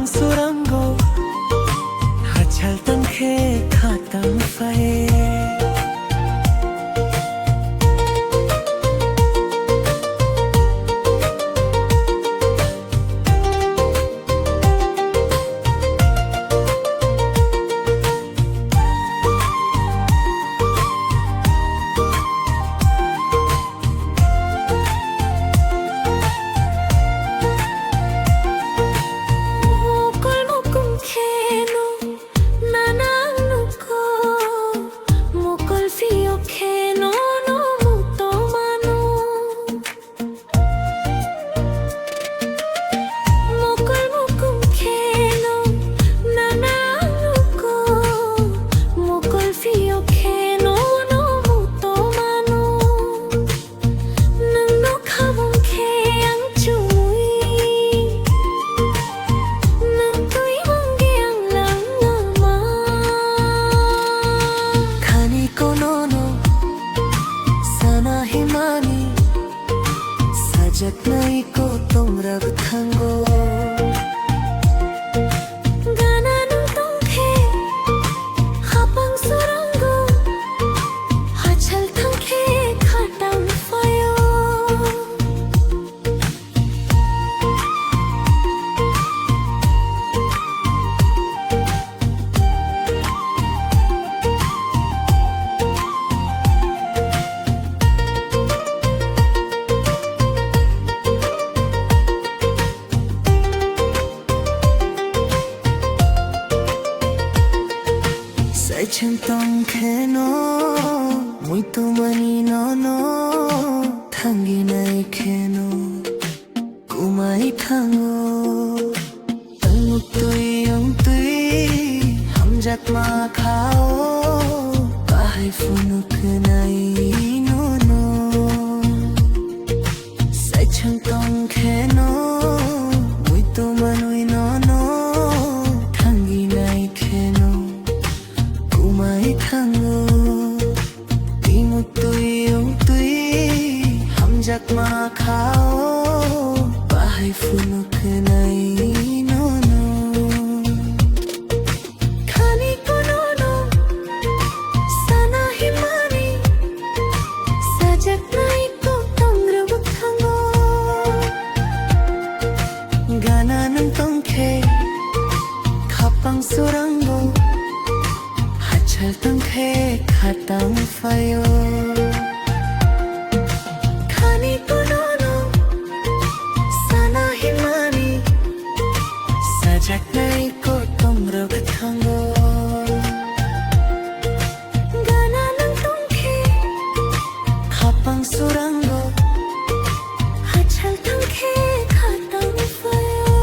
habang suranggo hachal tangkhe khatang faye sajak nai ko tongra buthango gana nung tongkhe habang suranggo hachal tangkhe khatang fayo sai chen tong khe no mui to mani no no thangi nai khe no kumai thango tanguk tui yong tui hamjak ma khao kahai funuk nai no no sai chen tong khe no mui to manui no no thangi nai khe no kumai thango timut tui yong tui hamjak ma khao bahai funuk nai no no khani kono no sana himani sajak nai ko tongra buthango gana nang tongkhe khapang suranggo hachal tangkhe khatang fayo khani kono no sana himani sajak nai ko tongra buthango gana nang tongkhe khapang suranggo hachal tangkhe khatang fayo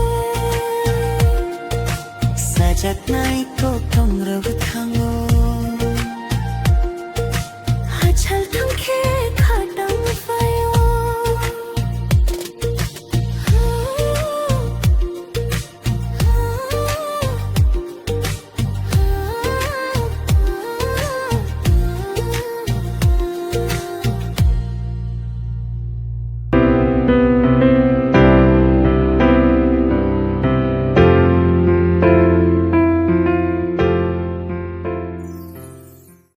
sajak nai ko tongra buthango hachal tang